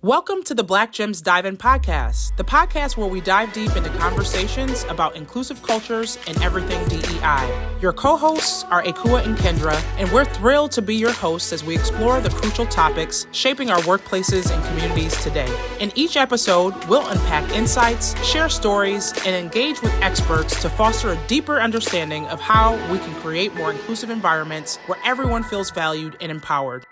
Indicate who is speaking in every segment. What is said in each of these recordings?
Speaker 1: Welcome to the Black Gems Dive In podcast, the podcast where we dive deep into conversations about inclusive cultures and everything DEI. Your co-hosts are Akua and Kendra, and we're thrilled to be your hosts as we explore the crucial topics shaping our workplaces and communities today. In each episode, we'll unpack insights, share stories, and engage with experts to foster a deeper understanding of how we can create more inclusive environments where everyone feels valued and empowered.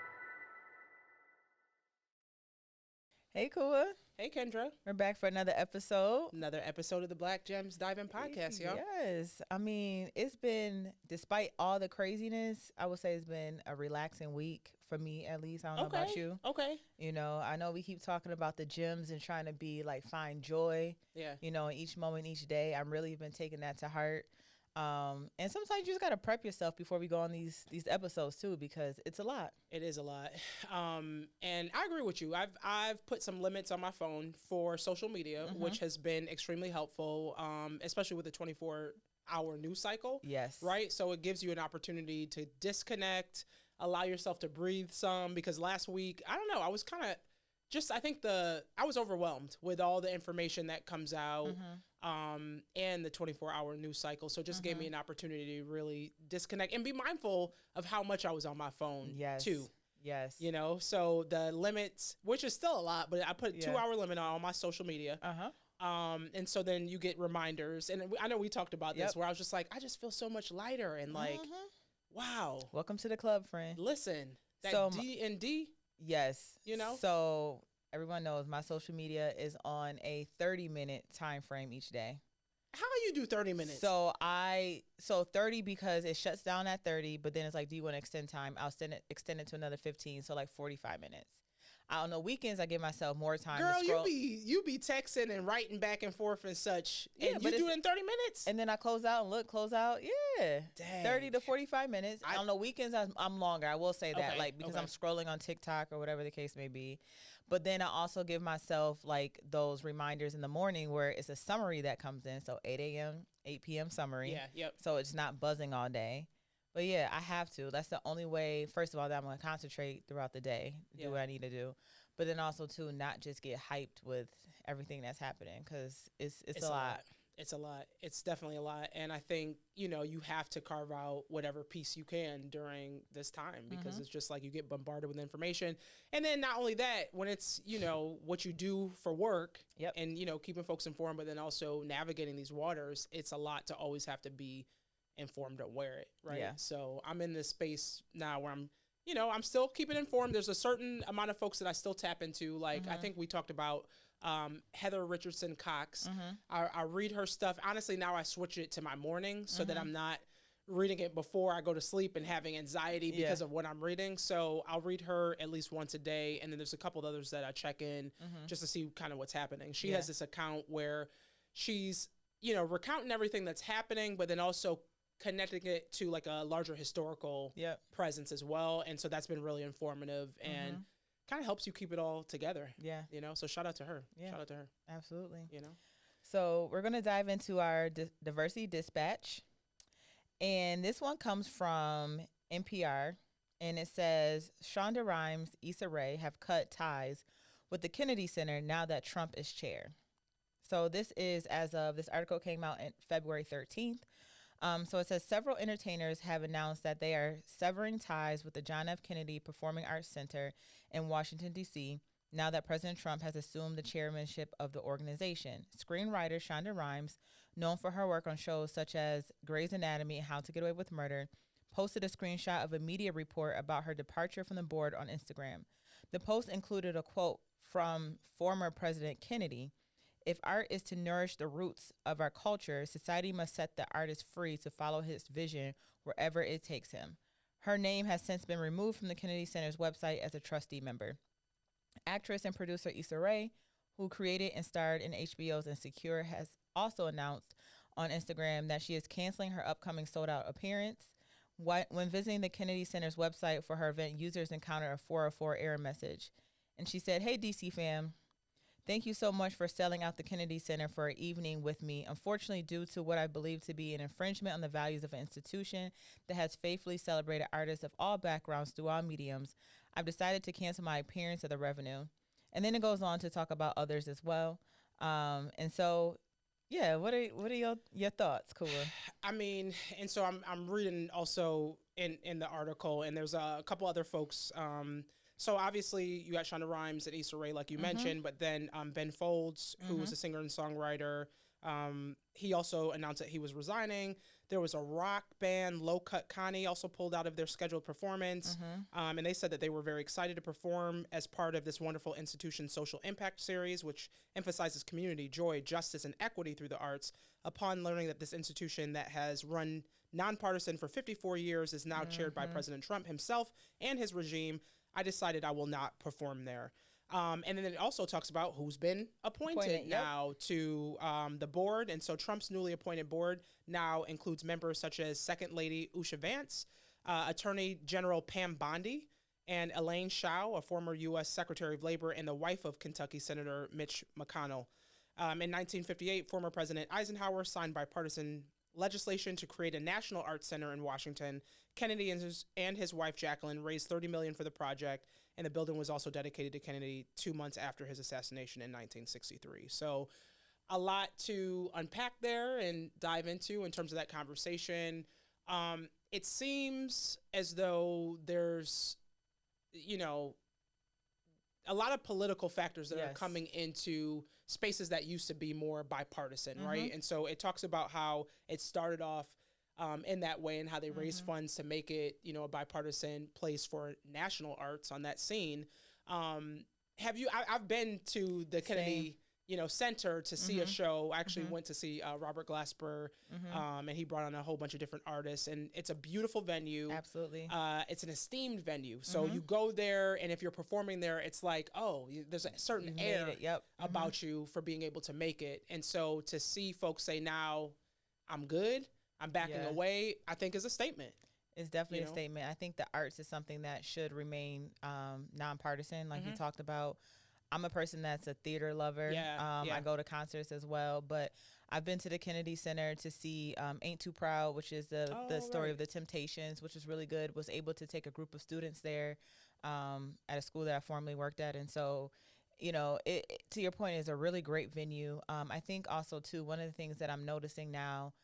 Speaker 2: Hey, Kua.
Speaker 1: Hey, Kendra.
Speaker 2: We're back for another episode.
Speaker 1: Another episode of the Black Gems Dive In podcast, y'all.
Speaker 2: Yes. I mean, it's been, despite all the craziness, I would say it's been a relaxing week for me, at least. I don't know about you.
Speaker 1: Okay.
Speaker 2: You know, I know we keep talking about the gems and trying to be like, find joy, you know, in each moment, each day. I've really been taking that to heart. And sometimes you just got to prep yourself before we go on these episodes too, because it's a lot. It
Speaker 1: is a lot. And I agree with you. I've put some limits on my phone for social media, which has been extremely helpful, especially with the 24-hour news cycle.
Speaker 2: Yes.
Speaker 1: Right. So it gives you an opportunity to disconnect, allow yourself to breathe some, because last week, I don't know, I was kind of I think I was overwhelmed with all the information that comes out. And the 24-hour news cycle. So it just gave me an opportunity to really disconnect and be mindful of how much I was on my phone too.
Speaker 2: Yes.
Speaker 1: You know, so the limits, which is still a lot, but I put a 2-hour limit on all my social media. And so then you get reminders. And I know we talked about this where I was just like, I just feel so much lighter and like, wow.
Speaker 2: Welcome to the club, friend.
Speaker 1: Listen, that D&D.
Speaker 2: Yes.
Speaker 1: You know?
Speaker 2: So everyone knows my social media is on a 30-minute time frame each day.
Speaker 1: How do you do 30 minutes?
Speaker 2: So 30 because it shuts down at 30, but then it's like, do you want to extend time? I'll extend it to another 15, so like 45 minutes. On the weekends, I give myself more time.
Speaker 1: Girl,
Speaker 2: to scroll.
Speaker 1: you be texting and writing back and forth and such, and you do it in 30 minutes?
Speaker 2: And then I close out. Yeah.
Speaker 1: Dang.
Speaker 2: 30 to 45 minutes. On the weekends, I'm longer. I will say that, because I'm scrolling on TikTok or whatever the case may be. But then I also give myself like those reminders in the morning where it's a summary that comes in. So 8 a.m., 8 p.m. summary.
Speaker 1: Yeah, yep.
Speaker 2: So it's not buzzing all day. But yeah, I have to. That's the only way, first of all, that I'm going to concentrate throughout the day, do what I need to do. But then also, too, not just get hyped with everything that's happening, because it's a lot.
Speaker 1: It's a lot. It's definitely a lot. And I think, you know, you have to carve out whatever piece you can during this time, because it's just like you get bombarded with information. And then not only that, when it's, you know, what you do for work and, you know, keeping folks informed, but then also navigating these waters, it's a lot to always have to be informed or wear it. Right.
Speaker 2: Yeah.
Speaker 1: So I'm in this space now where I'm still keeping informed. There's a certain amount of folks that I still tap into. Like, I think we talked about Heather Richardson Cox. I read her stuff. Honestly, now I switch it to my morning so that I'm not reading it before I go to sleep and having anxiety because of what I'm reading. So I'll read her at least once a day. And then there's a couple of others that I check in just to see kind of what's happening. She has this account where she's, you know, recounting everything that's happening, but then also connecting it to like a larger historical presence as well. And so that's been really informative and kind of helps you keep it all together. Yeah. You know, so shout out to her. Yeah. Shout out to her.
Speaker 2: Absolutely.
Speaker 1: You know,
Speaker 2: so we're going to dive into our diversity dispatch. And this one comes from NPR, and it says, Shonda Rhimes, Issa Rae have cut ties with the Kennedy Center now that Trump is chair. So this article came out on February 13th. So it says several entertainers have announced that they are severing ties with the John F. Kennedy Performing Arts Center in Washington, D.C., now that President Trump has assumed the chairmanship of the organization. Screenwriter Shonda Rhimes, known for her work on shows such as Grey's Anatomy and How to Get Away with Murder, posted a screenshot of a media report about her departure from the board on Instagram. The post included a quote from former President Kennedy: "If art is to nourish the roots of our culture, society must set the artist free to follow his vision wherever it takes him." Her name has since been removed from the Kennedy Center's website as a trustee member. Actress and producer Issa Rae, who created and starred in HBO's Insecure, has also announced on Instagram that she is canceling her upcoming sold-out appearance. When visiting the Kennedy Center's website for her event, users encountered a 404 error message. And she said, "Hey, DC fam. Thank you so much for selling out the Kennedy Center for an evening with me. Unfortunately, due to what I believe to be an infringement on the values of an institution that has faithfully celebrated artists of all backgrounds through all mediums, I've decided to cancel my appearance of the revenue. And then it goes on to talk about others as well. And so, yeah, what are your thoughts, Kua?
Speaker 1: I mean, and so I'm reading also in the article, and there's a couple other folks. So obviously you got Shonda Rhimes and Issa Rae, like you mentioned, but then Ben Folds, who was a singer and songwriter, he also announced that he was resigning. There was a rock band, Low Cut Connie, also pulled out of their scheduled performance. And they said that they were very excited to perform as part of this wonderful institution social impact series, which emphasizes community, joy, justice, and equity through the arts. Upon learning that this institution that has run nonpartisan for 54 years is now chaired by President Trump himself and his regime, I decided I will not perform there. And then it also talks about who's been appointed now to the board. And so Trump's newly appointed board now includes members such as Second Lady Usha Vance, Attorney General Pam Bondi, and Elaine Chao, a former U.S. Secretary of Labor and the wife of Kentucky Senator Mitch McConnell. In 1958, former President Eisenhower signed bipartisan legislation to create a national arts center in Washington. Kennedy and his wife Jacqueline raised $30 million for the project, and the building was also dedicated to Kennedy 2 months after his assassination in 1963. So a lot to unpack there and dive into in terms of that conversation. It seems as though there's, a lot of political factors that are coming into spaces that used to be more bipartisan, right? And so it talks about how it started off in that way and how they raised funds to make it, a bipartisan place for national arts on that scene. I've been to the Kennedy, Center to see a show. I actually went to see Robert Glasper, and he brought on a whole bunch of different artists, and it's a beautiful venue.
Speaker 2: Absolutely.
Speaker 1: It's an esteemed venue. So you go there, and if you're performing there, it's like, there's a certain air about you for being able to make it. And so to see folks say, now I'm good, I'm backing away, I think is a statement.
Speaker 2: It's definitely a statement. I think the arts is something that should remain nonpartisan, like you talked about. I'm a person that's a theater lover. I go to concerts as well, but I've been to the Kennedy Center to see Ain't Too Proud, which is the story of the Temptations, which was really good. Was able to take a group of students there at a school that I formerly worked at. And so, it, to your point, is a really great venue. I think also, too, one of the things that I'm noticing now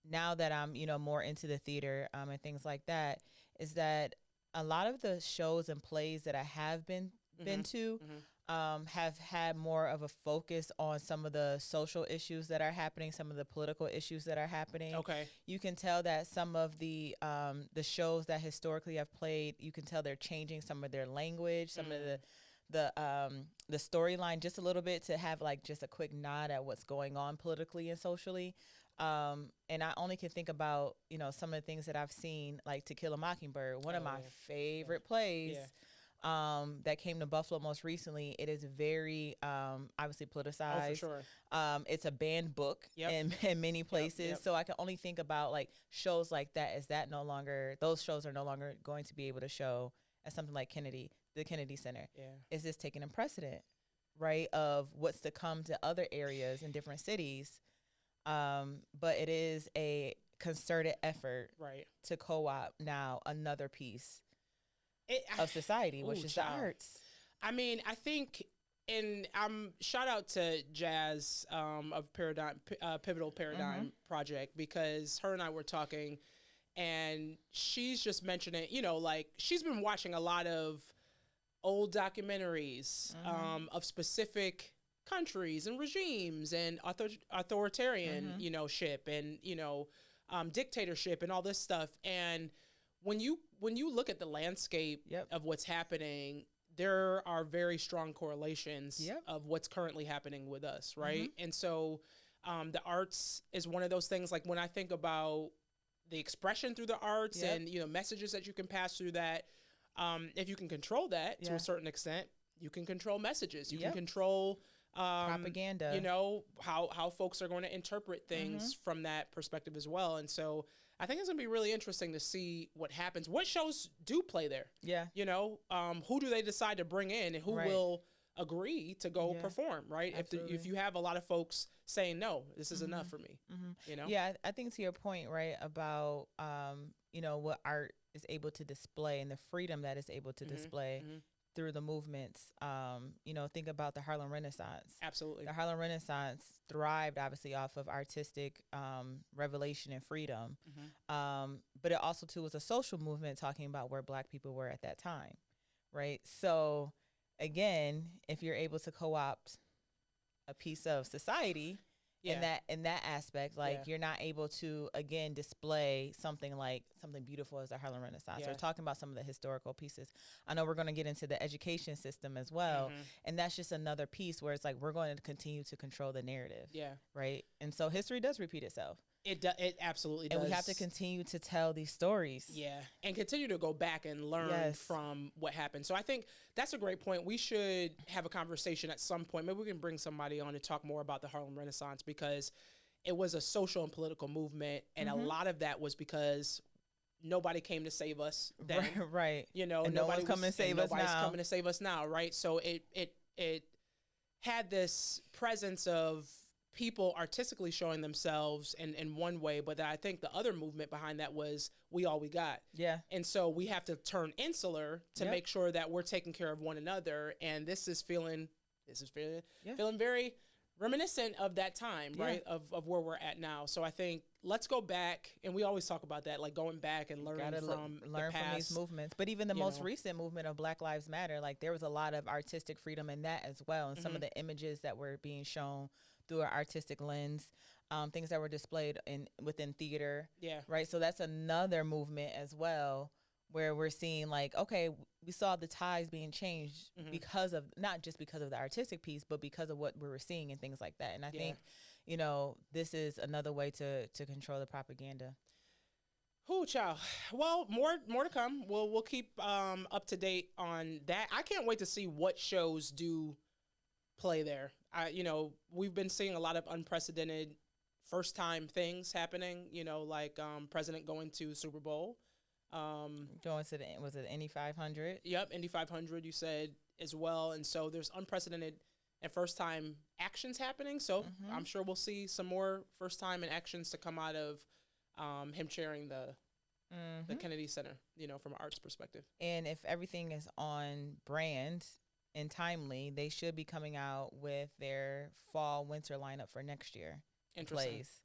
Speaker 2: that I'm, more into the theater and things like that, is that a lot of the shows and plays that I have been to, have had more of a focus on some of the social issues that are happening, some of the political issues that are happening. Okay. You can tell that some of the shows that historically have played, you can tell they're changing some of their language, some of the storyline just a little bit to have like just a quick nod at what's going on politically and socially. And I only can think about, some of the things that I've seen, like To Kill a Mockingbird, one of my favorite plays. That came to Buffalo most recently. It is very obviously politicized. Oh, for sure. It's a banned book in many places. So I can only think about like shows like that. Those shows are no longer going to be able to show at something like the Kennedy Center. Yeah. Is this taking a precedent, right, of what's to come to other areas in different cities? But it is a concerted effort to co-opt now another piece of society, which is the arts.
Speaker 1: I mean, I think, and shout out to Jazz of Pivotal Paradigm Project, because her and I were talking, and she's just mentioning, like she's been watching a lot of old documentaries of specific countries and regimes and authoritarian, ship and dictatorship and all this stuff. And when you look at the landscape of what's happening, there are very strong correlations of what's currently happening with us, right? And so the arts is one of those things. Like when I think about the expression through the arts and messages that you can pass through that, if you can control that to a certain extent, you can control messages. You can control
Speaker 2: propaganda.
Speaker 1: How folks are going to interpret things from that perspective as well. And so I think it's going to be really interesting to see what happens. What shows do play there? Yeah. Who do they decide to bring in, and who will agree to go perform, right? If you have a lot of folks saying, no, this is enough for me,
Speaker 2: Yeah, I think to your point, right, about, what art is able to display and the freedom that it's able to display, through the movements. Think about the Harlem Renaissance.
Speaker 1: Absolutely.
Speaker 2: The Harlem Renaissance thrived obviously off of artistic revelation and freedom. But it also too was a social movement talking about where Black people were at that time. Right. So again, if you're able to co-opt a piece of society in that aspect, you're not able to again display something beautiful as the Harlem Renaissance, or talking about some of the historical pieces. I know we're going to get into the education system as well, and that's just another piece where it's like we're going to continue to control the narrative. Right. And so history does repeat itself.
Speaker 1: It absolutely does.
Speaker 2: And we have to continue to tell these stories.
Speaker 1: And continue to go back and learn from what happened. So I think that's a great point. We should have a conversation at some point. Maybe we can bring somebody on to talk more about the Harlem Renaissance, because it was a social and political movement. And a lot of that was because nobody came to save us then.
Speaker 2: Right.
Speaker 1: You know,
Speaker 2: and nobody's coming to save us now.
Speaker 1: Nobody's coming to save us now, right? So it had this presence of people artistically showing themselves in one way, but I think the other movement behind that was we all we got. And so we have to turn insular to make sure that we're taking care of one another. And this is feeling very reminiscent of that time, right? Of where we're at now. So I think let's go back, and we always talk about that, like going back and learning from
Speaker 2: these movements. But even the most recent movement of Black Lives Matter, like there was a lot of artistic freedom in that as well. And some of the images that were being shown through an artistic lens, things that were displayed within theater. Right. So that's another movement as well, where we're seeing like, okay, we saw the ties being changed because of, not just because of the artistic piece, but because of what we were seeing and things like that. And I think, this is another way to control the propaganda.
Speaker 1: Ooh, child. Well, more to come. We'll keep up to date on that. I can't wait to see what shows do play there. We've been seeing a lot of unprecedented first time things happening, like president going to Super Bowl.
Speaker 2: Going to was it Indy 500?
Speaker 1: Yep, Indy 500 you said as well. And so there's unprecedented and first time actions happening. So I'm sure we'll see some more first time and actions to come out of him chairing the Kennedy Center, from an arts perspective.
Speaker 2: And if everything is on brand and timely, they should be coming out with their fall winter lineup for next year. Plays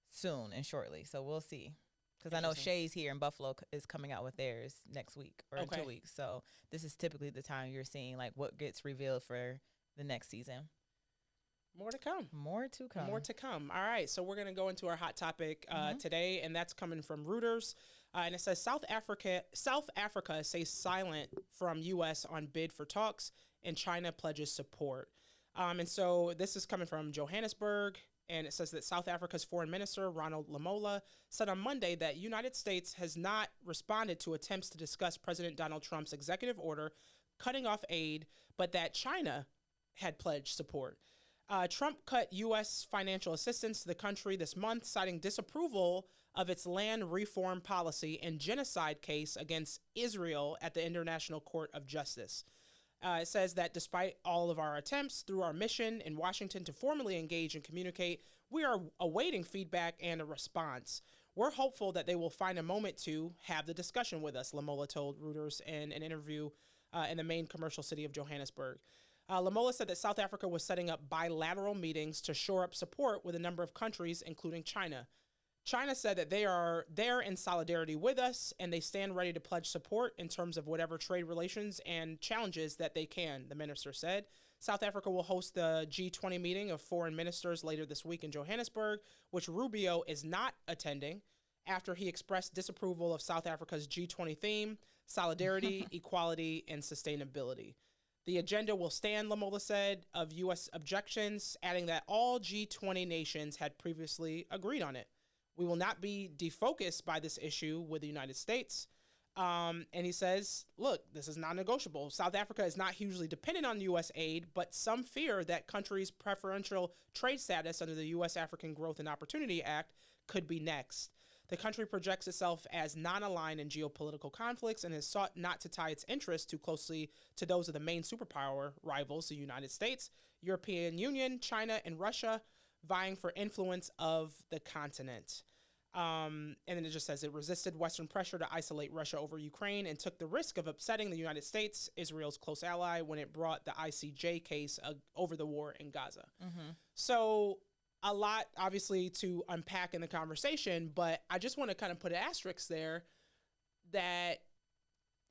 Speaker 2: soon and shortly. So we'll see. Because I know Shay's here in Buffalo is coming out with theirs next week or in 2 weeks. So this is typically the time you're seeing like what gets revealed for the next season.
Speaker 1: More to come.
Speaker 2: More to come.
Speaker 1: More to come. All right. So we're going to go into our hot topic today, and that's coming from Reuters. And it says South Africa stays silent from U.S. on bid for talks, and China pledges support. And so this is coming from Johannesburg, and it says that South Africa's Foreign Minister, Ronald Lamola, said on Monday that United States has not responded to attempts to discuss President Donald Trump's executive order cutting off aid, but that China had pledged support. Trump cut U.S. financial assistance to the country this month, citing disapproval of its land reform policy and genocide case against Israel at the International Court of Justice. It says that despite all of our attempts through our mission in Washington to formally engage and communicate, we are awaiting feedback and a response. We're hopeful that they will find a moment to have the discussion with us, Lamola told Reuters in an interview in the main commercial city of Johannesburg. Lamola said that South Africa was setting up bilateral meetings to shore up support with a number of countries, including China. China said that they are there in solidarity with us, and they stand ready to pledge support in terms of whatever trade relations and challenges that they can, the minister said. South Africa will host the G20 meeting of foreign ministers later this week in Johannesburg, which Rubio is not attending after he expressed disapproval of South Africa's G20 theme, solidarity, equality, and sustainability. The agenda will stand, Lamola said, of U.S. objections, adding that all G20 nations had previously agreed on it. We will not be defocused by this issue with the United States. And he says, look, this is non-negotiable. South Africa is not hugely dependent on U.S. aid, but some fear that countries' preferential trade status under the U.S. African Growth and Opportunity Act could be next. The country projects itself as non-aligned in geopolitical conflicts and has sought not to tie its interests too closely to those of the main superpower rivals, the United States, European Union, China, and Russia, vying for influence of the continent. And then it just says it resisted Western pressure to isolate Russia over Ukraine and took the risk of upsetting the United States, Israel's close ally, when it brought the ICJ case over the war in Gaza. So a lot, obviously, to unpack in the conversation, but I just want to kind of put an asterisk there that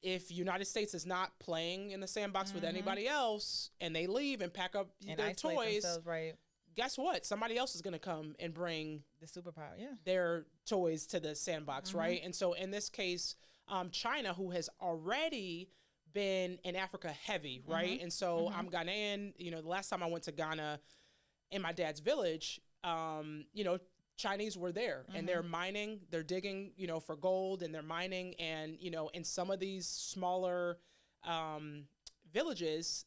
Speaker 1: if United States is not playing in the sandbox with anybody else and they leave and pack up
Speaker 2: And
Speaker 1: their
Speaker 2: isolate
Speaker 1: toys,
Speaker 2: themselves, right?
Speaker 1: guess what? Somebody else is going to come and bring
Speaker 2: The superpower, yeah.
Speaker 1: their toys to the sandbox, right? And so in this case, China, who has already been in Africa heavy, right? And so I'm Ghanaian. You know, the last time I went to Ghana in my dad's village, you know, Chinese were there and they're mining, they're digging, you know, for gold, and they're mining. And, you know, in some of these smaller villages,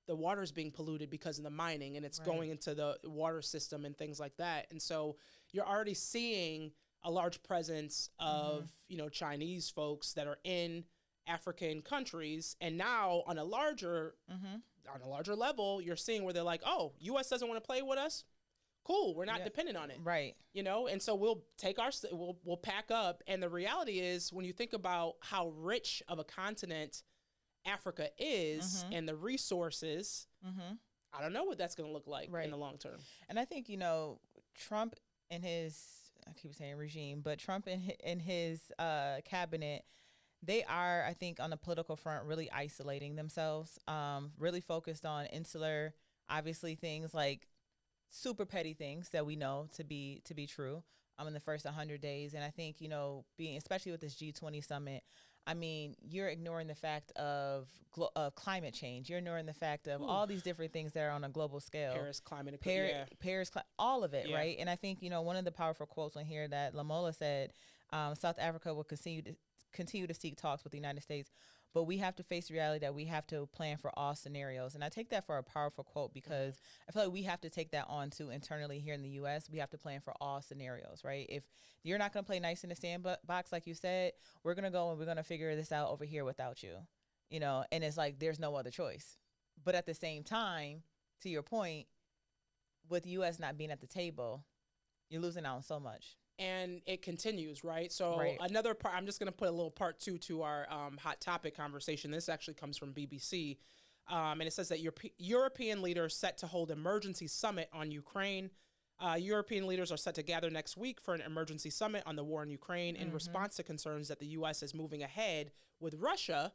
Speaker 1: the water is being polluted because of the mining, and it's going into the water system and things like that. And so you're already seeing a large presence of, you know, Chinese folks that are in African countries. And now on a larger level, you're seeing where they're like, oh, US doesn't want to play with us. Cool. We're not dependent on it.
Speaker 2: Right.
Speaker 1: You know, and so we'll take we'll pack up. And the reality is, when you think about how rich of a continent Africa is and the resources, I don't know what that's going to look like in the long term.
Speaker 2: And I think, you know, Trump and his, I keep saying regime, but Trump and his cabinet, they are, I think, on the political front, really isolating themselves, really focused on insular, obviously things like super petty things that we know to be true in the first 100 days. And I think, you know, especially with this G20 summit, I mean, you're ignoring the fact of climate change. You're ignoring the fact of all these different things that are on a global scale.
Speaker 1: Paris climate,
Speaker 2: all of it, right? And I think, you know, one of the powerful quotes on here that Lamola said, South Africa will continue to seek talks with the United States, but we have to face the reality that we have to plan for all scenarios. And I take that for a powerful quote because I feel like we have to take that on too internally here in the U.S. We have to plan for all scenarios, right? If you're not going to play nice in the sandbox, like you said, we're going to go and we're going to figure this out over here without you, you know? And it's like, there's no other choice. But at the same time, to your point, with the U.S. not being at the table, you're losing out on so much.
Speaker 1: And it continues, right? So another part, I'm just going to put a little part 2 to our hot topic conversation. This actually comes from BBC. And it says that European leaders set to hold emergency summit on Ukraine. European leaders are set to gather next week for an emergency summit on the war in Ukraine in response to concerns that the U.S. is moving ahead with Russia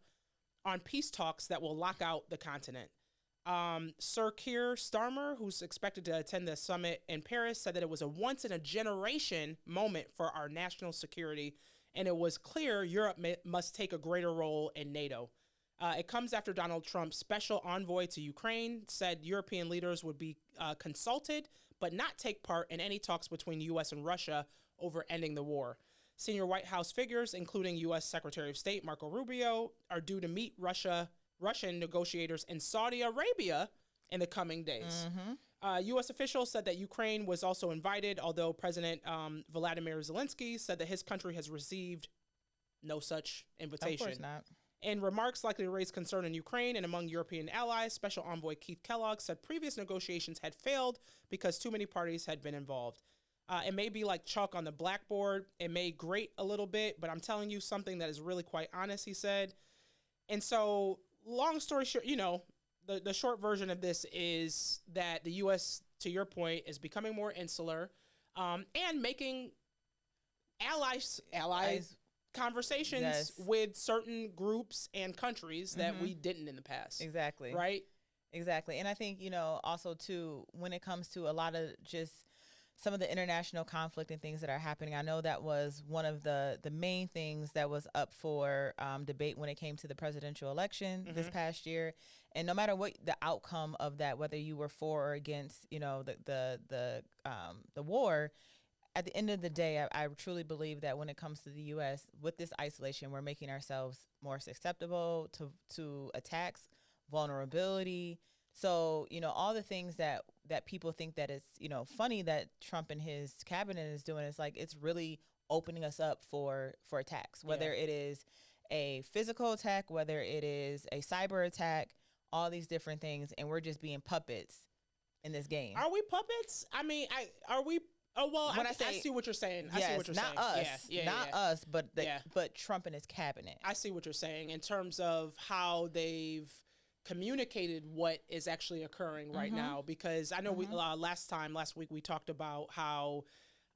Speaker 1: on peace talks that will lock out the continent. Sir Keir Starmer, who's expected to attend the summit in Paris, said that it was a once-in-a-generation moment for our national security, and it was clear Europe must take a greater role in NATO. It comes after Donald Trump's special envoy to Ukraine said European leaders would be consulted but not take part in any talks between U.S. and Russia over ending the war. Senior White House figures, including U.S. Secretary of State Marco Rubio, are due to meet Russian negotiators in Saudi Arabia in the coming days. U.S. officials said that Ukraine was also invited, although President Volodymyr Zelensky said that his country has received no such invitation.
Speaker 2: Of course not.
Speaker 1: In remarks likely to raise concern in Ukraine and among European allies, Special Envoy Keith Kellogg said previous negotiations had failed because too many parties had been involved. It may be like chalk on the blackboard. It may grate a little bit, but I'm telling you something that is really quite honest, he said. And so, long story short, you know, the short version of this is that the U.S., to your point, is becoming more insular and making allies conversations with certain groups and countries that we didn't in the past.
Speaker 2: Exactly.
Speaker 1: Right?
Speaker 2: Exactly. And I think, you know, also, too, when it comes to a lot of just some of the international conflict and things that are happening, I know that was one of the main things that was up for debate when it came to the presidential election this past year. And no matter what the outcome of that, whether you were for or against, you know, the war, at the end of the day, I truly believe that when it comes to the U.S., with this isolation, we're making ourselves more susceptible to attacks, vulnerability. So, you know, all the things that people think that it's, you know, funny that Trump and his cabinet is doing, is like, it's really opening us up for attacks, whether it is a physical attack, whether it is a cyber attack, all these different things. And we're just being puppets in this game.
Speaker 1: Are we puppets? I mean, are we Oh, well,
Speaker 2: When
Speaker 1: I see what you're saying. I see what you're
Speaker 2: not
Speaker 1: saying.
Speaker 2: us, not us, but but Trump and his cabinet.
Speaker 1: I see what you're saying in terms of how they've communicated what is actually occurring right now, because I know we last week we talked about how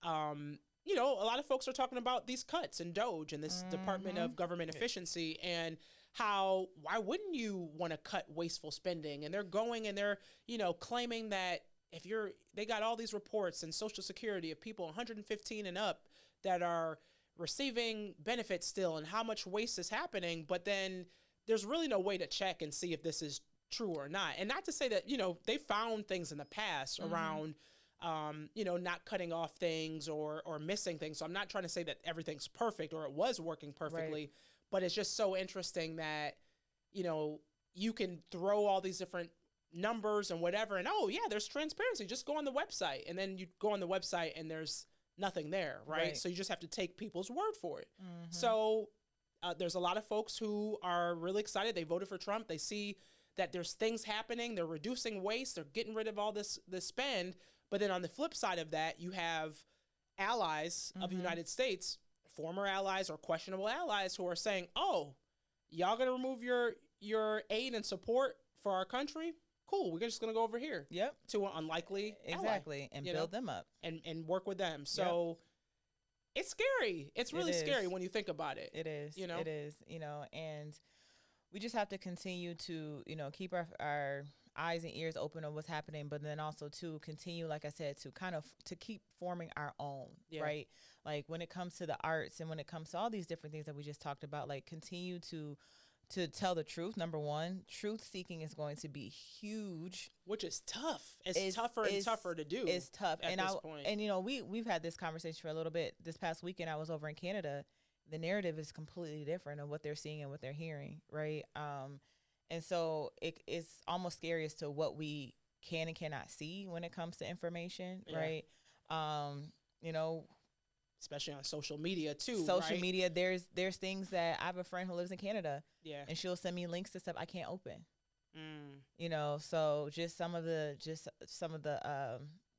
Speaker 1: you know, a lot of folks are talking about these cuts in Doge and this Department of Government Efficiency, and how why wouldn't you want to cut wasteful spending? And they're going and they're, you know, claiming that if they got all these reports and Social Security of people 115 and up that are receiving benefits still, and how much waste is happening, but then there's really no way to check and see if this is true or not. And not to say that, you know, they found things in the past around, you know, not cutting off things or missing things. So I'm not trying to say that everything's perfect or it was working perfectly, but it's just so interesting that, you know, you can throw all these different numbers and whatever, and oh yeah, there's transparency, just go on the website, and then you go on the website and there's nothing there, right? So you just have to take people's word for it. So there's a lot of folks who are really excited. They voted for Trump. They see that there's things happening. They're reducing waste. They're getting rid of all this spend. But then on the flip side of that, you have allies of the United States, former allies or questionable allies, who are saying, oh, y'all gonna remove your aid and support for our country? Cool, we're just going to go over here to an unlikely ally,
Speaker 2: and build them up
Speaker 1: and work with them. So it's scary. It's really scary when you think about it.
Speaker 2: It is.
Speaker 1: You know?
Speaker 2: It is, you know, and we just have to continue to, you know, keep our eyes and ears open on what's happening, but then also to continue, like I said, to kind of to keep forming our own, right? Like when it comes to the arts and when it comes to all these different things that we just talked about, like continue to tell the truth. Number one, truth seeking is going to be huge,
Speaker 1: which is tough. It's tougher and tougher to do.
Speaker 2: It's tough
Speaker 1: at this point.
Speaker 2: And you know, we've had this conversation for a little bit. This past weekend, I was over in Canada. The narrative is completely different of what they're seeing and what they're hearing, right? And so it's almost scary as to what we can and cannot see when it comes to information, right? You know,
Speaker 1: especially on social media too.
Speaker 2: Social media, there's things that I have a friend who lives in Canada, and she'll send me links to stuff I can't open. You know, so just some of the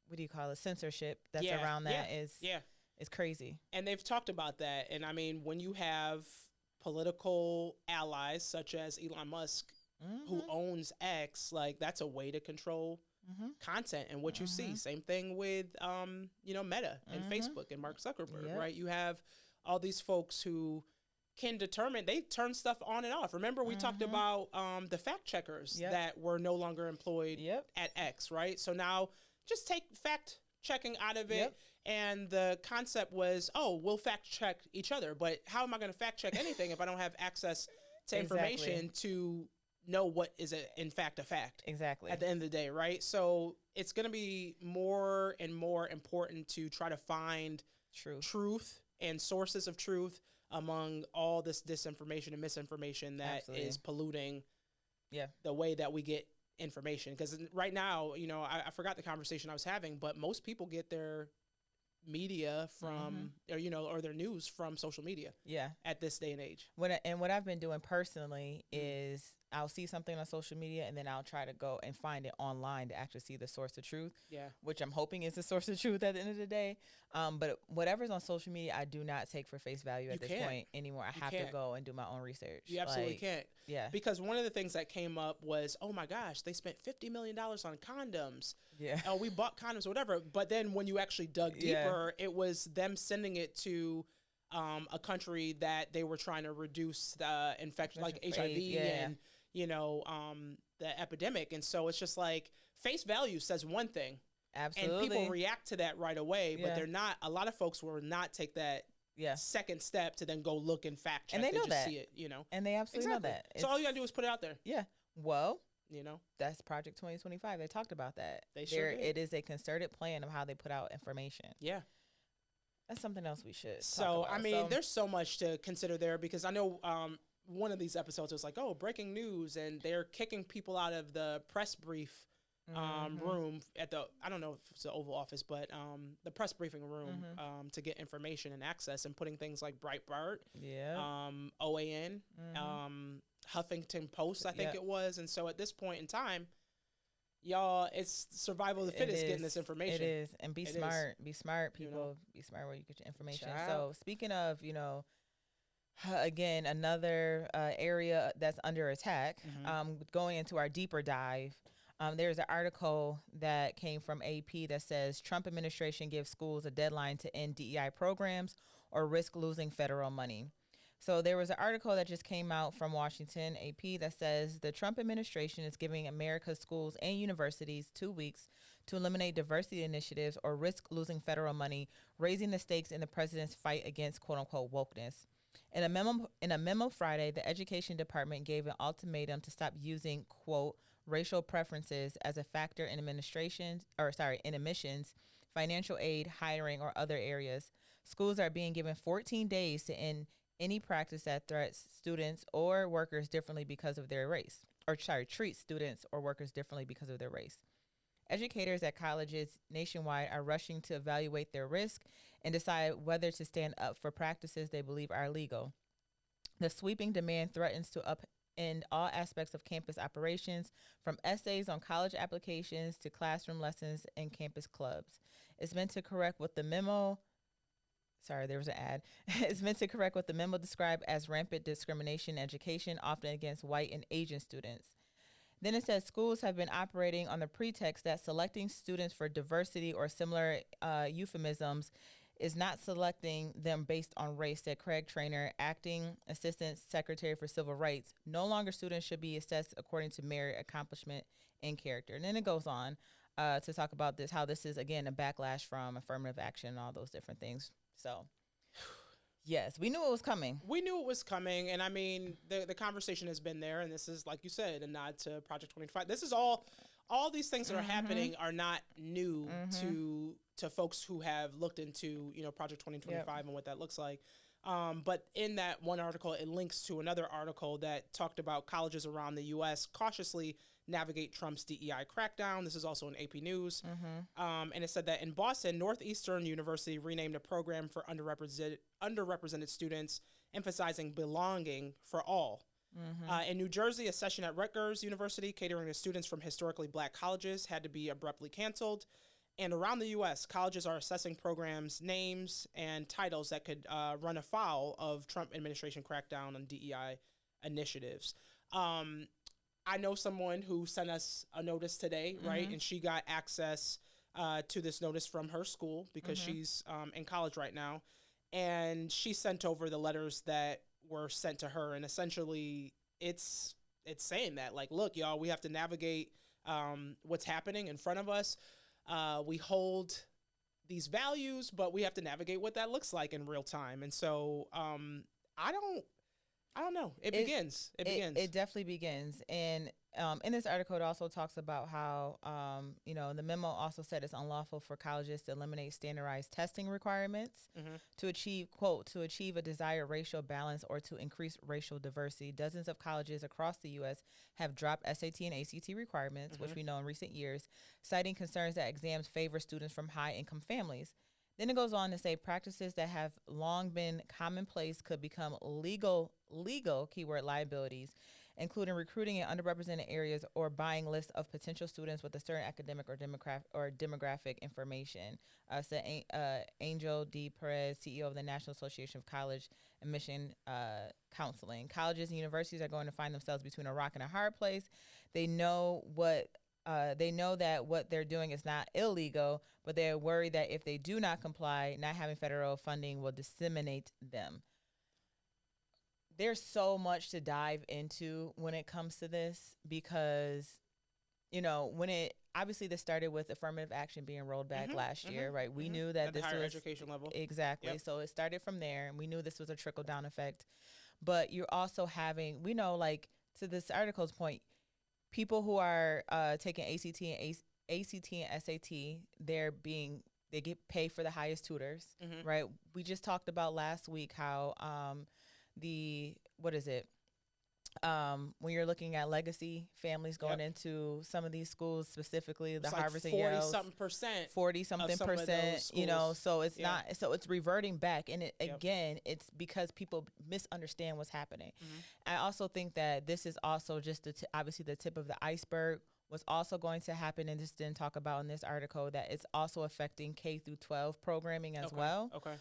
Speaker 2: what do you call it, censorship that's around that is crazy.
Speaker 1: And they've talked about that. And I mean, when you have political allies such as Elon Musk, who owns X, like that's a way to control content and what you see. Same thing with you know, Meta and Facebook and Mark Zuckerberg, right? You have all these folks who can determine, they turn stuff on and off. Remember we talked about the fact checkers that were no longer employed at X, right? So now just take fact checking out of it. And the concept was, oh, we'll fact check each other, but how am I going to fact check anything if I don't have access to information to know what is in fact a fact at the end of the day, right? So it's going to be more and more important to try to find truth and sources of truth among all this disinformation and misinformation that is polluting the way that we get information. Because right now, you know, I forgot the conversation I was having, but most people get their media from or, you know, or their news from social media at this day and age.
Speaker 2: What I've been doing personally is I'll see something on social media and then I'll try to go and find it online to actually see the source of truth, which I'm hoping is the source of truth at the end of the day. But whatever's on social media, I do not take for face value at this point anymore. I have to go and do my own research.
Speaker 1: You absolutely can't.
Speaker 2: Yeah.
Speaker 1: Because one of the things that came up was, oh my gosh, they spent $50 million on condoms.
Speaker 2: Yeah.
Speaker 1: Oh, we bought condoms or whatever. But then when you actually dug deeper, it was them sending it to a country that they were trying to reduce the infection, like HIV and, you know, the epidemic. And so it's just like face value says one thing.
Speaker 2: Absolutely.
Speaker 1: And people react to that right away, but they're not, a lot of folks will not take that second step to then go look and fact check.
Speaker 2: And they know
Speaker 1: just
Speaker 2: that.
Speaker 1: see it, you know.
Speaker 2: And they absolutely know that.
Speaker 1: So all you gotta do is put it out there.
Speaker 2: Yeah. Well,
Speaker 1: you know,
Speaker 2: that's Project 2025. They talked about that.
Speaker 1: They sure did.
Speaker 2: It is a concerted plan of how they put out information.
Speaker 1: Yeah.
Speaker 2: That's something else we should
Speaker 1: talk
Speaker 2: about.
Speaker 1: I mean, there's so much to consider there, because I know one of these episodes was like, oh, breaking news, and they're kicking people out of the press brief room at the, I don't know if it's the Oval Office, but the press briefing room to get information and access, and putting things like Breitbart, OAN, Huffington Post, I think it was. And so at this point in time, y'all, it's survival of the fittest getting this information.
Speaker 2: It is. And be
Speaker 1: It
Speaker 2: smart. Be smart, people.
Speaker 1: You know?
Speaker 2: Be smart where you get your information.
Speaker 1: Child.
Speaker 2: So speaking of, again, another area that's under attack, going into our deeper dive, there's an article that came from AP that says Trump administration gives schools a deadline to end DEI programs or risk losing federal money. So there was an article that just came out from Washington, AP, that says the Trump administration is giving America's schools and universities 2 weeks to eliminate diversity initiatives or risk losing federal money, raising the stakes in the president's fight against quote unquote wokeness. In a memo Friday, the Education Department gave an ultimatum to stop using quote racial preferences as a factor in in admissions, financial aid, hiring, or other areas. Schools are being given 14 days to end any practice that threats students or workers differently because of their race, treats students or workers differently because of their race. Educators at colleges nationwide are rushing to evaluate their risk and decide whether to stand up for practices they believe are illegal. The sweeping demand threatens to upend all aspects of campus operations, from essays on college applications to classroom lessons and campus clubs. It's meant to correct what the memo there was an ad. It's meant to correct what the memo described as rampant discrimination in education, often against white and Asian students. Then it says schools have been operating on the pretext that selecting students for diversity or similar euphemisms is not selecting them based on race, said Craig Trainer, acting assistant secretary for civil rights. No longer students should be assessed according to merit, accomplishment, and character. And then it goes on to talk about how this is, again, a backlash from affirmative action and all those different things. So, yes, we knew it was coming.
Speaker 1: We knew it was coming. And I mean, the conversation has been there. And this is, like you said, a nod to Project 25. This is all these things that are happening are not new to folks who have looked into, Project 2025 and what that looks like. But in that one article, it links to another article that talked about colleges around the U.S. cautiously navigate Trump's DEI crackdown. This is also in AP News. And it said that in Boston, Northeastern University renamed a program for underrepresented students, emphasizing belonging for all. In New Jersey, a session at Rutgers University catering to students from historically black colleges had to be abruptly canceled. And around the U.S., colleges are assessing programs, names, and titles that could run afoul of Trump administration crackdown on DEI initiatives. I know someone who sent us a notice today, right? And she got access to this notice from her school because she's in college right now. And she sent over the letters that were sent to her. And essentially, it's saying that, like, look, y'all, we have to navigate what's happening in front of us. We hold these values, but we have to navigate what that looks like in real time. And so I don't know. It begins.
Speaker 2: It definitely begins. And in this article, it also talks about how, the memo also said it's unlawful for colleges to eliminate standardized testing requirements to achieve a desired racial balance or to increase racial diversity. Dozens of colleges across the U.S. have dropped SAT and ACT requirements, which we know in recent years, citing concerns that exams favor students from high-income families. Then it goes on to say practices that have long been commonplace could become legal keyword liabilities, including recruiting in underrepresented areas or buying lists of potential students with a certain academic or demographic information, said Angel D. Perez, CEO of the National Association of College Admission Counseling. Colleges and universities are going to find themselves between a rock and a hard place. They know that what they're doing is not illegal, but they're worried that if they do not comply, not having federal funding will disseminate them. There's so much to dive into when it comes to this because, obviously this started with affirmative action being rolled back last year, right? We knew that
Speaker 1: at
Speaker 2: this
Speaker 1: the higher
Speaker 2: was
Speaker 1: education level.
Speaker 2: Exactly. Yep. So it started from there, and we knew this was a trickle down effect. But you're also having, to this article's point, people who are taking ACT and SAT, they get paid for the highest tutors, right? We just talked about last week how when you're looking at legacy families going into some of these schools, specifically the Harvard and Yale, 40-something%, so it's not, so it's reverting back. And again, it's because people misunderstand what's happening. I also think that this is also just obviously the tip of the iceberg. what's also going to happen, and this didn't talk about in this article, that it's also affecting K through 12 programming as well.
Speaker 1: Okay.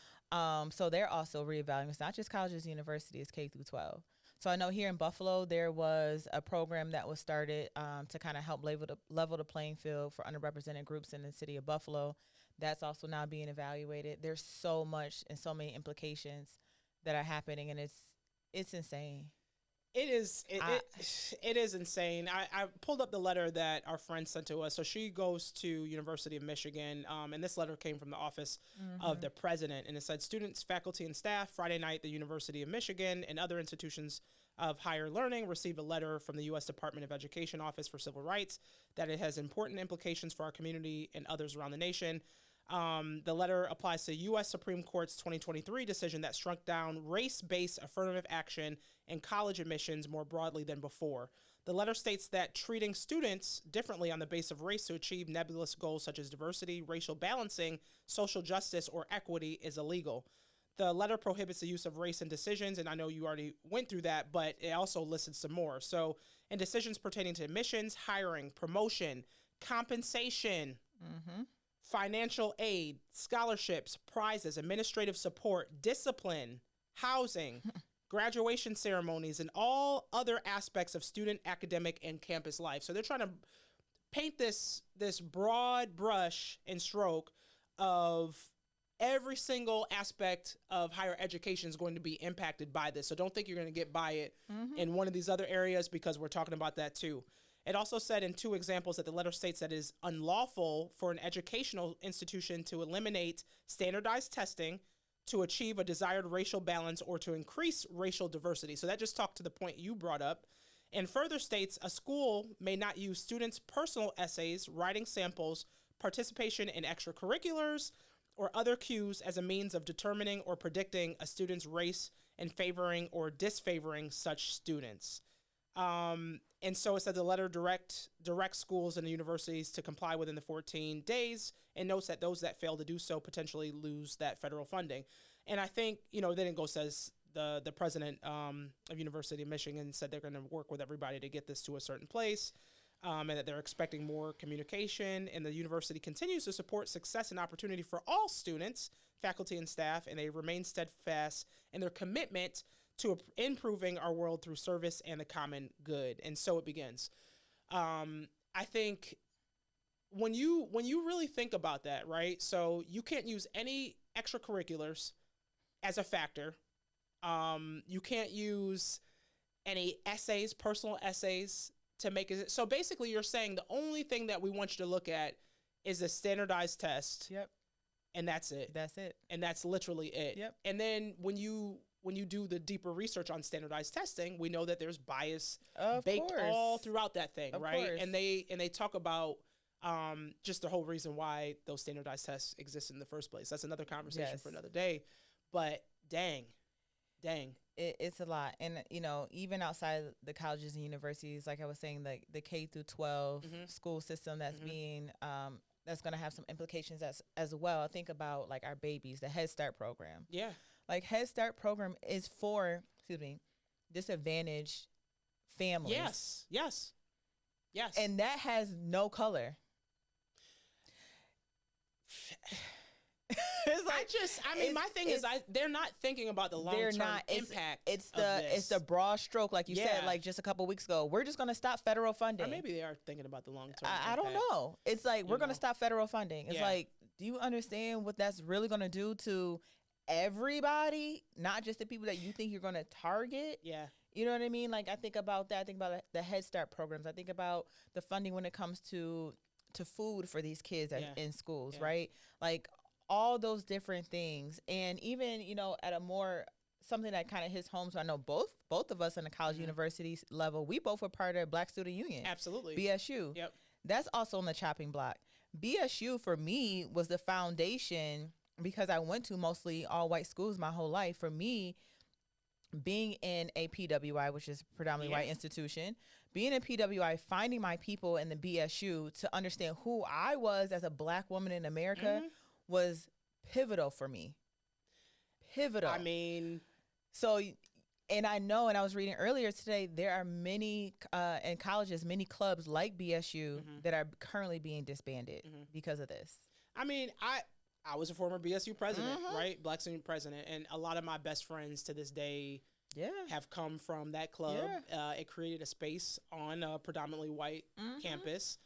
Speaker 2: So they're also reevaluating. It's not just colleges and universities, K through 12. So I know here in Buffalo, there was a program that was started to kind of help level the playing field for underrepresented groups in the city of Buffalo. That's also now being evaluated. There's so much and so many implications that are happening, and it's insane.
Speaker 1: It is insane. I pulled up the letter that our friend sent to us. So she goes to University of Michigan, and this letter came from the office of the president, and it said, students, faculty, and staff, Friday night, the University of Michigan and other institutions of higher learning received a letter from the U.S. Department of Education Office for Civil Rights that it has important implications for our community and others around the nation. The letter applies to U.S. Supreme Court's 2023 decision that struck down race-based affirmative action in college admissions more broadly than before. The letter states that treating students differently on the basis of race to achieve nebulous goals such as diversity, racial balancing, social justice, or equity is illegal. The letter prohibits the use of race in decisions, and I know you already went through that, but it also listed some more. So in decisions pertaining to admissions, hiring, promotion, compensation, financial aid, scholarships, prizes, administrative support, discipline, housing, graduation ceremonies, and all other aspects of student, academic, and campus life. So they're trying to paint this broad brush and stroke of every single aspect of higher education is going to be impacted by this. So don't think you're going to get by it in one of these other areas, because we're talking about that too. It also said in two examples that the letter states that it is unlawful for an educational institution to eliminate standardized testing to achieve a desired racial balance or to increase racial diversity. So that just talked to the point you brought up. And further states a school may not use students' personal essays, writing samples, participation in extracurriculars, or other cues as a means of determining or predicting a student's race and favoring or disfavoring such students. And so it said the letter directs schools and the universities to comply within the 14 days and notes that those that fail to do so potentially lose that federal funding. And I think, then it goes, says the president of University of Michigan said they're going to work with everybody to get this to a certain place, and that they're expecting more communication. And the university continues to support success and opportunity for all students, faculty, and staff, and they remain steadfast in their commitment to improving our world through service and the common good. And so it begins. I think when you really think about that, right? So you can't use any extracurriculars as a factor. You can't use any essays, personal essays, to make it. So basically you're saying the only thing that we want you to look at is a standardized test.
Speaker 2: Yep.
Speaker 1: And that's it.
Speaker 2: That's it.
Speaker 1: And that's literally it.
Speaker 2: Yep.
Speaker 1: And then when you do the deeper research on standardized testing, we know that there's bias baked all throughout that thing, right? Course. And they talk about just the whole reason why those standardized tests exist in the first place. That's another conversation for another day. But dang.
Speaker 2: It's a lot. And, even outside the colleges and universities, like I was saying, the K through 12 school system that's being that's going to have some implications as well. I think about like our babies, the Head Start program.
Speaker 1: Yeah.
Speaker 2: Like Head Start program is for, disadvantaged families.
Speaker 1: Yes.
Speaker 2: And that has no color.
Speaker 1: My thing is they're not thinking about the long-term impact.
Speaker 2: It's the broad stroke, like you said, like just a couple weeks ago. We're just going to stop federal funding.
Speaker 1: Or maybe they are thinking about the long-term
Speaker 2: I don't know. It's like, we're going to stop federal funding. It's like, do you understand what that's really going to do to everybody, not just the people that you think you're going to target?
Speaker 1: Yeah.
Speaker 2: You know what I mean? Like, I think about that. I think about the Head Start programs. I think about the funding when it comes to food for these kids in schools, right? Like, all those different things. And even, at a more, something that kind of hits home. So I know both of us in the college university level, we both were part of Black Student Union.
Speaker 1: Absolutely.
Speaker 2: BSU.
Speaker 1: Yep.
Speaker 2: That's also on the chopping block. BSU for me was the foundation, because I went to mostly all white schools my whole life. For me, being in a PWI, which is predominantly white institution, being in PWI, finding my people in the BSU to understand who I was as a Black woman in America was pivotal for me. Pivotal.
Speaker 1: I mean,
Speaker 2: so And I know, and I was reading earlier today, there are many in colleges, many clubs like BSU that are currently being disbanded because of this.
Speaker 1: I mean, I was a former BSU president, right? Black student president. And a lot of my best friends to this day have come from that club. Yeah. It created a space on a predominantly white campus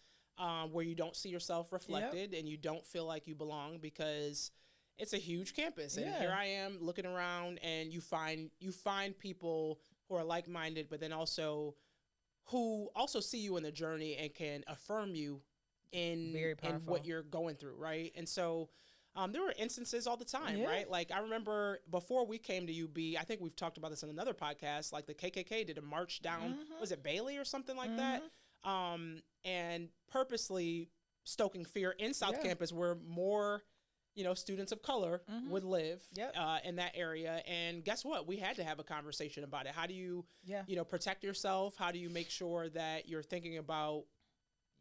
Speaker 1: where you don't see yourself reflected and you don't feel like you belong because it's a huge campus. And here I am looking around, and you find people who are like-minded, but then also who also see you in the journey and can affirm you in what you're going through, right? And so there were instances all the time, right? Like I remember before we came to UB, I think we've talked about this in another podcast, like the KKK did a march down, was it Bailey or something like that? And purposely stoking fear in South Campus where more, students of color would live in that area. And guess what? We had to have a conversation about it. How do you, protect yourself? How do you make sure that you're thinking about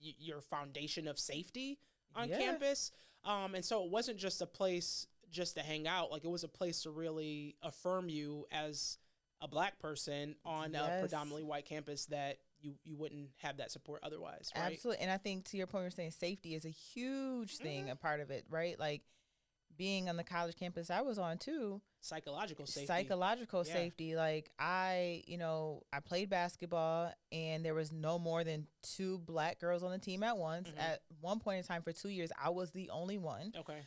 Speaker 1: your foundation of safety on campus? And so it wasn't just a place just to hang out. Like, it was a place to really affirm you as a Black person on a predominantly white campus that you wouldn't have that support otherwise, right?
Speaker 2: Absolutely. And I think to your point, you're saying safety is a huge thing, a part of it, right? Like, being on the college campus I was on too.
Speaker 1: Psychological safety.
Speaker 2: Like I played basketball, and there was no more than 2 Black girls on the team at once. At one point in time for 2 years, I was the only one.
Speaker 1: Okay.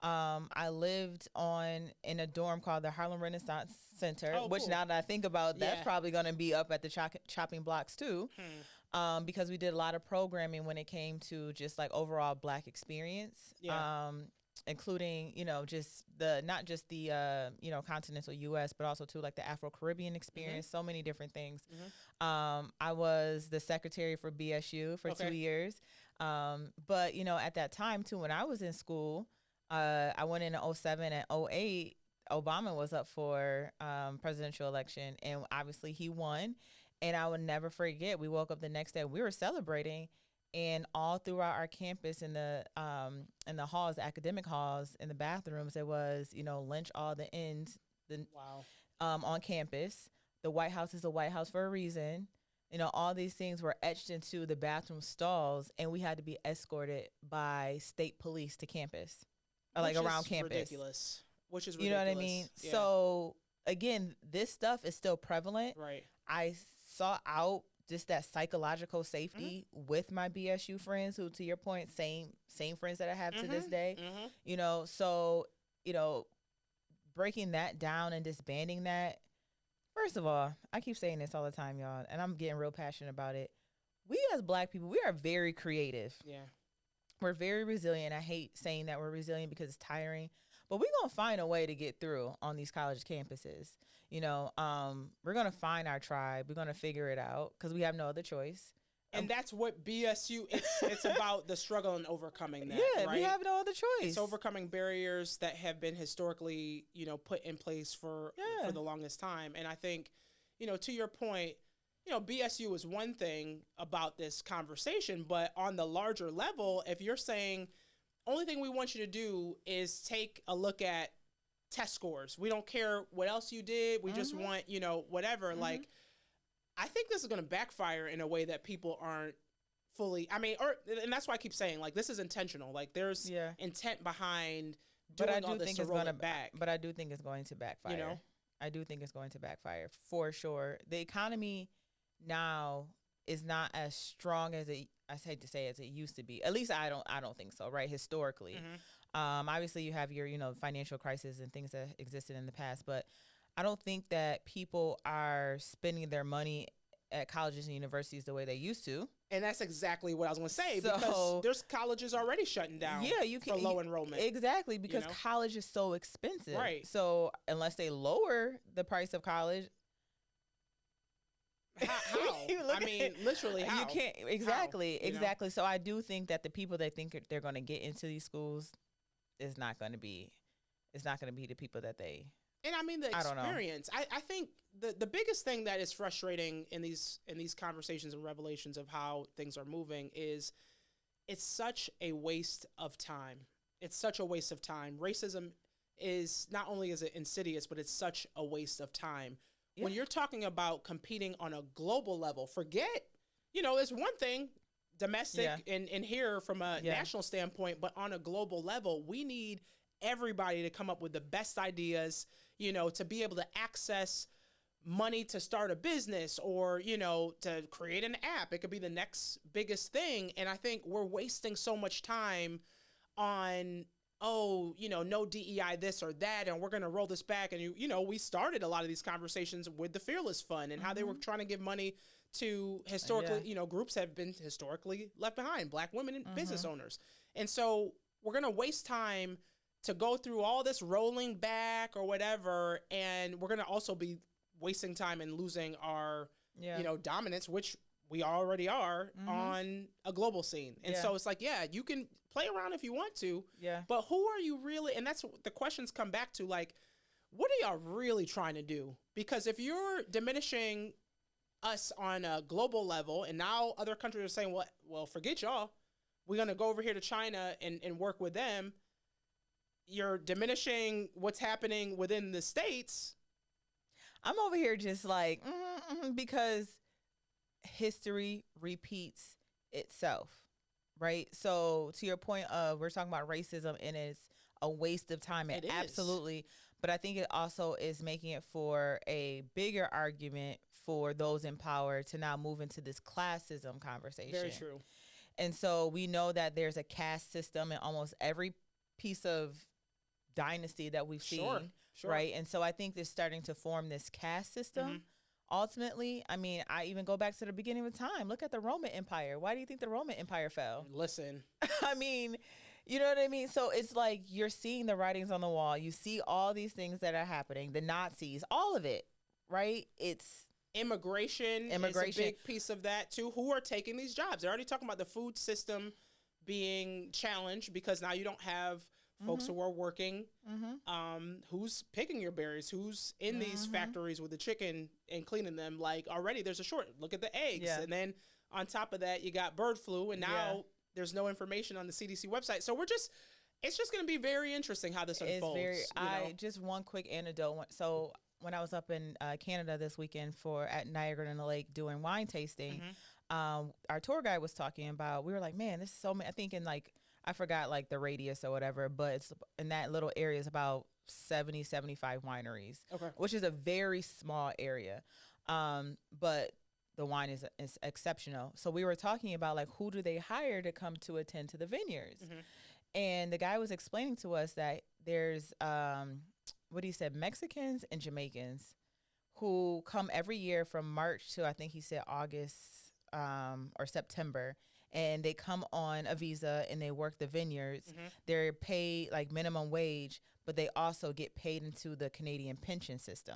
Speaker 2: I lived in a dorm called the Harlem Renaissance Center, which now that I think about, that's probably going to be up at the chopping blocks too. Because we did a lot of programming when it came to just like overall Black experience. Including, just not just the continental U.S., but also too like the Afro-Caribbean experience, so many different things. I was the secretary for BSU for 2 years. But, at that time too, when I was in school, I went in 2007 and 2008, Obama was up for presidential election, and obviously he won. And I would never forget, we woke up the next day, we were celebrating. And all throughout our campus, in the halls, the academic halls, in the bathrooms, it was, lynch all the ends on campus. The White House is the White House for a reason. All these things were etched into the bathroom stalls, and we had to be escorted by state police to campus, around campus.
Speaker 1: Ridiculous. Which is ridiculous.
Speaker 2: You know what I mean? Yeah. So again, this stuff is still prevalent.
Speaker 1: Right.
Speaker 2: I saw out just that psychological safety with my BSU friends, who, to your point, same friends that I have to this day. So, breaking that down and disbanding that. First of all, I keep saying this all the time, y'all, and I'm getting real passionate about it. We as Black people, we are very creative. Yeah. We're very resilient. I hate saying that we're resilient because it's tiring, but we're going to find a way to get through on these college campuses. We're going to find our tribe. We're going to figure it out because we have no other choice.
Speaker 1: And that's what BSU, it's about the struggle and overcoming that, right?
Speaker 2: We have no other choice.
Speaker 1: It's overcoming barriers that have been historically, put in place for the longest time. And I think, to your point, BSU is one thing about this conversation, but on the larger level, if you're saying, only thing we want you to do is take a look at test scores. We don't care what else you did. We just want, whatever. Like, I think this is going to backfire in a way that people aren't fully, and that's why I keep saying, like, this is intentional. Like, there's intent behind doing all this to roll it back.
Speaker 2: But I do think it's going to backfire. I do think it's going to backfire for sure. The economy now is not as strong as I hate to say, as it used to be. At least I don't think so, right? Historically. Obviously you have your, financial crisis and things that existed in the past, but I don't think that people are spending their money at colleges and universities the way they used to.
Speaker 1: And that's exactly what I was going to say, because there's colleges already shutting down for low enrollment.
Speaker 2: Exactly, because college is so expensive.
Speaker 1: Right.
Speaker 2: So unless they lower the price of college,
Speaker 1: how? Literally how?
Speaker 2: You can't. Exactly. So I do think that the people that think they're going to get into these schools is not going to be. It's not going to be the people that they.
Speaker 1: And the experience. I think the biggest thing that is frustrating in these conversations and revelations of how things are moving is it's such a waste of time. It's such a waste of time. Racism is not only is it insidious, but it's such a waste of time. when you're talking about competing on a global level, forget, it's one thing domestic and here from a national standpoint, but on a global level, we need everybody to come up with the best ideas, to be able to access money to start a business or, to create an app. It could be the next biggest thing. And I think we're wasting so much time on, no DEI this or that, and we're going to roll this back. And, we started a lot of these conversations with the Fearless Fund and how they were trying to give money to historically, groups have been historically left behind, Black women and business owners. And so we're going to waste time to go through all this rolling back or whatever. And we're going to also be wasting time and losing our, dominance, which we already are on a global scene. And so it's like, you can play around if you want to, but who are you really? And that's what the questions come back to, like, what are y'all really trying to do? Because if you're diminishing us on a global level and now other countries are saying, well, forget y'all, we're going to go over here to China and work with them. You're diminishing what's happening within the States.
Speaker 2: I'm over here just like, because history repeats itself, right? So to your point of, we're talking about racism and it's a waste of time. It absolutely. But I think it also is making it for a bigger argument for those in power to now move into this classism conversation.
Speaker 1: Very true.
Speaker 2: And so we know that there's a caste system in almost every piece of dynasty that we've seen. Sure. Right. And so I think they're starting to form this caste system. Ultimately, I mean, I even go back to the beginning of time. Look at the Roman Empire. Why do you think the Roman Empire fell?
Speaker 1: Listen.
Speaker 2: I mean, you know what I mean? So it's like you're seeing the writings on the wall. You see all these things that are happening, the Nazis, all of it, right? It's
Speaker 1: immigration is a big piece of that too. Who are taking these jobs? They're already talking about the food system being challenged because now you don't have folks who are working, who's picking your berries, who's in these factories with the chicken and cleaning them. Like already there's a short, look at the eggs. And then on top of that, you got bird flu and now there's no information on the CDC website. So it's just going to be very interesting how this unfolds.
Speaker 2: Just one quick anecdote. So when I was up in Canada this weekend at Niagara-on-the-Lake doing wine tasting, our tour guide was talking about, we were like, man, this is so many, I think in like, I forgot like the radius or whatever, but it's in that little area is about 70, 75 wineries, which is a very small area. But the wine is exceptional. So we were talking about like, who do they hire to come to attend to the vineyards? And the guy was explaining to us that there's, what he said, Mexicans and Jamaicans who come every year from March to, I think he said August or September. And they come on a visa and they work the vineyards. They're paid like minimum wage, but they also get paid into the Canadian pension system.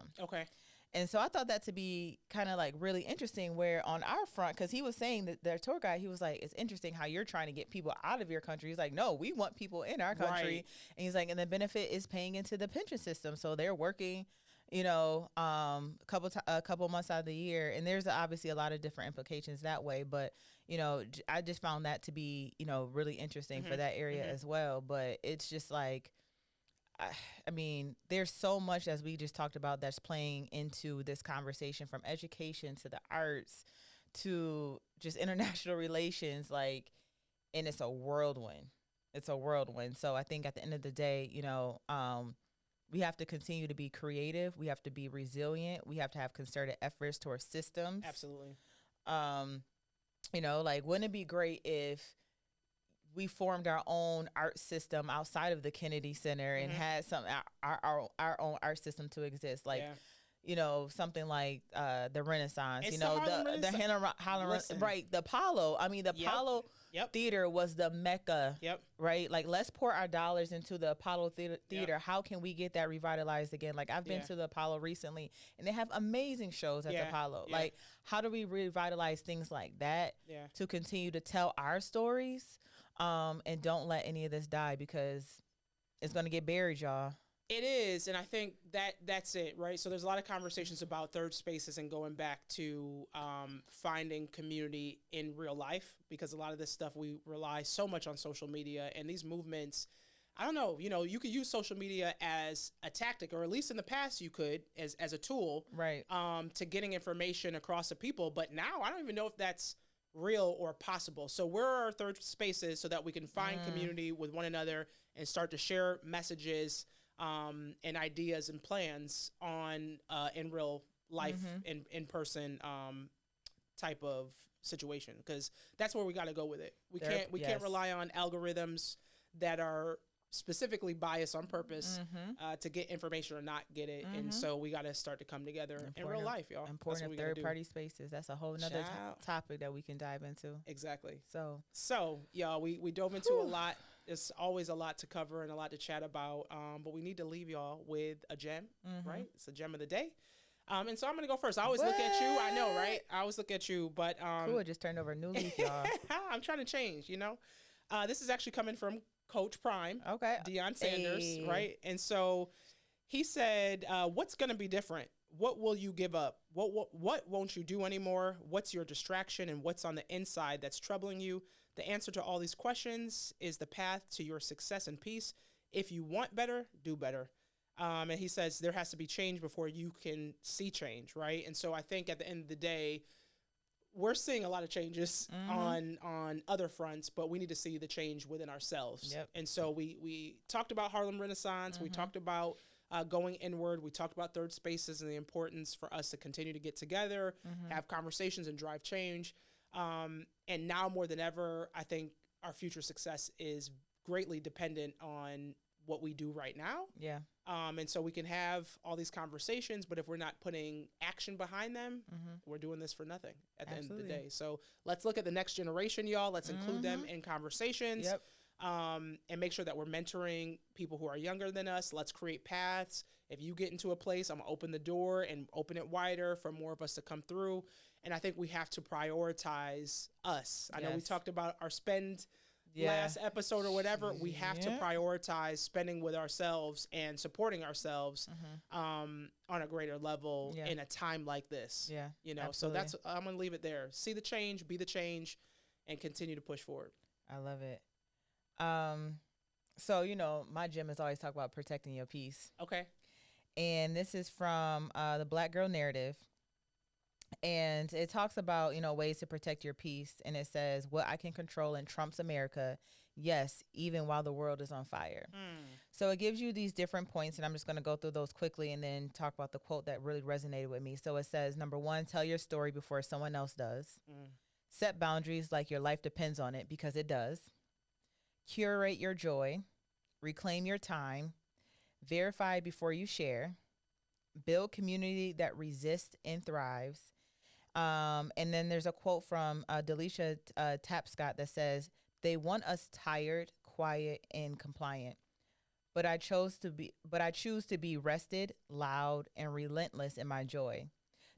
Speaker 2: And so I thought that to be kind of like really interesting, where on our front, because he was saying that their tour guide, he was like, it's interesting how you're trying to get people out of your country. He's like, no, we want people in our country. And he's like, and the benefit is paying into the pension system. So they're working, a couple months out of the year. And there's obviously a lot of different implications that way. But, I just found that to be, really interesting for that area as well. But it's just like, I mean, there's so much, as we just talked about, that's playing into this conversation, from education to the arts to just international relations, like, and it's a whirlwind. It's a whirlwind. So I think at the end of the day, we have to continue to be creative. We have to be resilient. We have to have concerted efforts towards systems.
Speaker 1: Absolutely.
Speaker 2: Like, wouldn't it be great if we formed our own art system outside of the Kennedy Center and had our own art system to exist, like something like the Renaissance,
Speaker 1: it's
Speaker 2: the Harlem, right? The Apollo. I mean, the Apollo Theater was the mecca, right? Like, let's pour our dollars into the Apollo Theater. How can we get that revitalized again? Like, I've been to the Apollo recently, and they have amazing shows at the Apollo. Like, how do we revitalize things like that to continue to tell our stories? And don't let any of this die, because it's going to get buried, y'all.
Speaker 1: It is. And I think that's it, right? So there's a lot of conversations about third spaces and going back to finding community in real life, because a lot of this stuff, we rely so much on social media, and these movements, I don't know, you could use social media as a tactic, or at least in the past you could, as a tool,
Speaker 2: right,
Speaker 1: to getting information across to people. But now I don't even know if that's real or possible. So where are our third spaces so that we can find community with one another and start to share messages, and ideas and plans on in real life, in person, type of situation, because that's where we got to go with it. We can't rely on algorithms that are specifically biased on purpose, to get information or not get it. And so we got to start to come together in real life, y'all.
Speaker 2: Important of third-party spaces. That's a whole nother topic that we can dive into.
Speaker 1: Exactly.
Speaker 2: So
Speaker 1: y'all, we dove into a lot. It's always a lot to cover and a lot to chat about, but we need to leave y'all with a gem, right? It's a gem of the day. And so I'm going to go first. I always look at you. I know, right? I always look at you, but
Speaker 2: cool, just turned over a new leaf, y'all.
Speaker 1: I'm trying to change, This is actually coming from Coach Prime, Deion Sanders, right? And so he said, what's going to be different? What will you give up? What won't you do anymore? What's your distraction, and what's on the inside that's troubling you? The answer to all these questions is the path to your success and peace. If you want better, do better. And he says there has to be change before you can see change, right? And so I think at the end of the day, we're seeing a lot of changes on other fronts, but we need to see the change within ourselves.
Speaker 2: Yep.
Speaker 1: And so we talked about Harlem Renaissance. We talked about going inward. We talked about third spaces and the importance for us to continue to get together, have conversations, and drive change. And now more than ever, I think our future success is greatly dependent on what we do right now.
Speaker 2: Yeah.
Speaker 1: And so we can have all these conversations, but if we're not putting action behind them, we're doing this for nothing at the end of the day. So let's look at the next generation, y'all. Let's include them in conversations.
Speaker 2: Yep.
Speaker 1: And make sure that we're mentoring people who are younger than us. Let's create paths. If you get into a place, I'm going to open the door and open it wider for more of us to come through. And I think we have to prioritize us. I know we talked about our spend last episode or whatever. We have to prioritize spending with ourselves and supporting ourselves on a greater level in a time like this.
Speaker 2: Yeah,
Speaker 1: absolutely. So that's, I'm going to leave it there. See the change, be the change, and continue to push forward.
Speaker 2: I love it. So, my gym is always talk about protecting your peace.
Speaker 1: Okay.
Speaker 2: And this is from the Black Girl Narrative. And it talks about, ways to protect your peace. And it says, what I can control in Trump's America, yes, even while the world is on fire. So it gives you these different points, and I'm just going to go through those quickly and then talk about the quote that really resonated with me. So it says, number one, tell your story before someone else does. Set boundaries like your life depends on it, because it does. Curate your joy. Reclaim your time. Verify before you share. Build community that resists and thrives. And then there's a quote from Delisha Tapscott that says, they want us tired, quiet, and compliant. But I choose to be rested, loud, and relentless in my joy.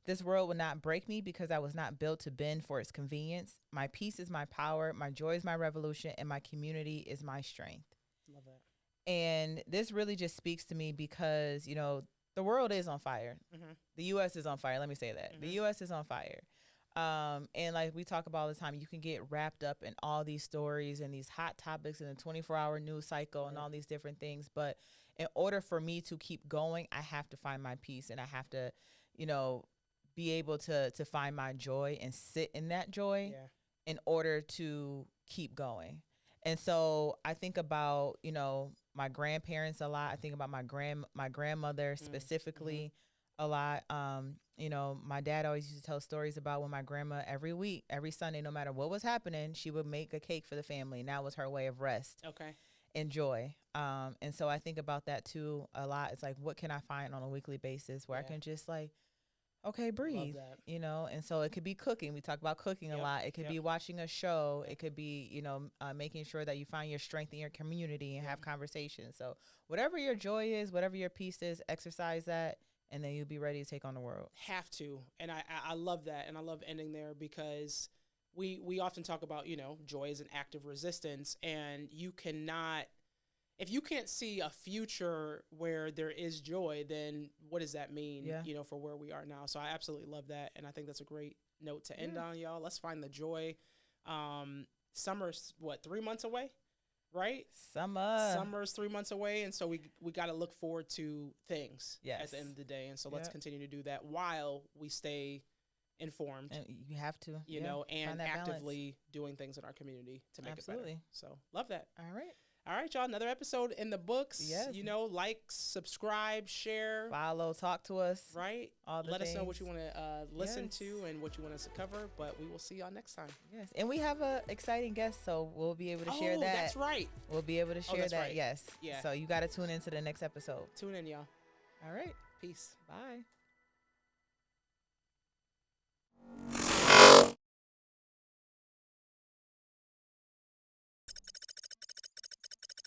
Speaker 2: This world will not break me because I was not built to bend for its convenience. My peace is my power, my joy is my revolution, and my community is my strength.
Speaker 1: Love that.
Speaker 2: And this really just speaks to me because, the world is on fire. The U.S. is on fire. Let me say that. The U.S. is on fire. And like we talk about all the time, you can get wrapped up in all these stories and these hot topics in the 24-hour news cycle and all these different things. But in order for me to keep going, I have to find my peace, and I have to, be able to find my joy and sit in that joy in order to keep going. And so I think about, my grandparents a lot. I think about my grandmother specifically a lot. My dad always used to tell stories about when my grandma every Sunday, no matter what was happening, she would make a cake for the family. And that was her way of rest and joy. And so I think about that too a lot. It's like, what can I find on a weekly basis where I can just breathe, and so it could be cooking. We talk about cooking a lot. It could be watching a show. It could be, making sure that you find your strength in your community and have conversations. So whatever your joy is, whatever your peace is, exercise that, and then you'll be ready to take on the world.
Speaker 1: Have to. And I love that. And I love ending there because we often talk about, joy is an act of resistance, and you cannot, if you can't see a future where there is joy, then what does that mean, for where we are now? So I absolutely love that. And I think that's a great note to end on, y'all. Let's find the joy. Summer's 3 months away? right? Summer's 3 months away, and so we got to look forward to things at the end of the day. And so let's continue to do that while we stay informed.
Speaker 2: And you have to,
Speaker 1: you know, and actively doing things in our community to make it better. So love that. All right, y'all. Another episode in the books.
Speaker 2: Yes.
Speaker 1: You know, like, subscribe, share,
Speaker 2: follow, talk to us.
Speaker 1: Right. Let us know what you want to listen to and what you want us to cover. But we will see y'all next time.
Speaker 2: Yes, and we have a exciting guest, so we'll be able to share that.
Speaker 1: That's right.
Speaker 2: We'll be able to share that.
Speaker 1: Right.
Speaker 2: Yes.
Speaker 1: Yeah.
Speaker 2: So you got to tune into the next episode.
Speaker 1: Tune in, y'all.
Speaker 2: All right.
Speaker 1: Peace.
Speaker 2: Bye.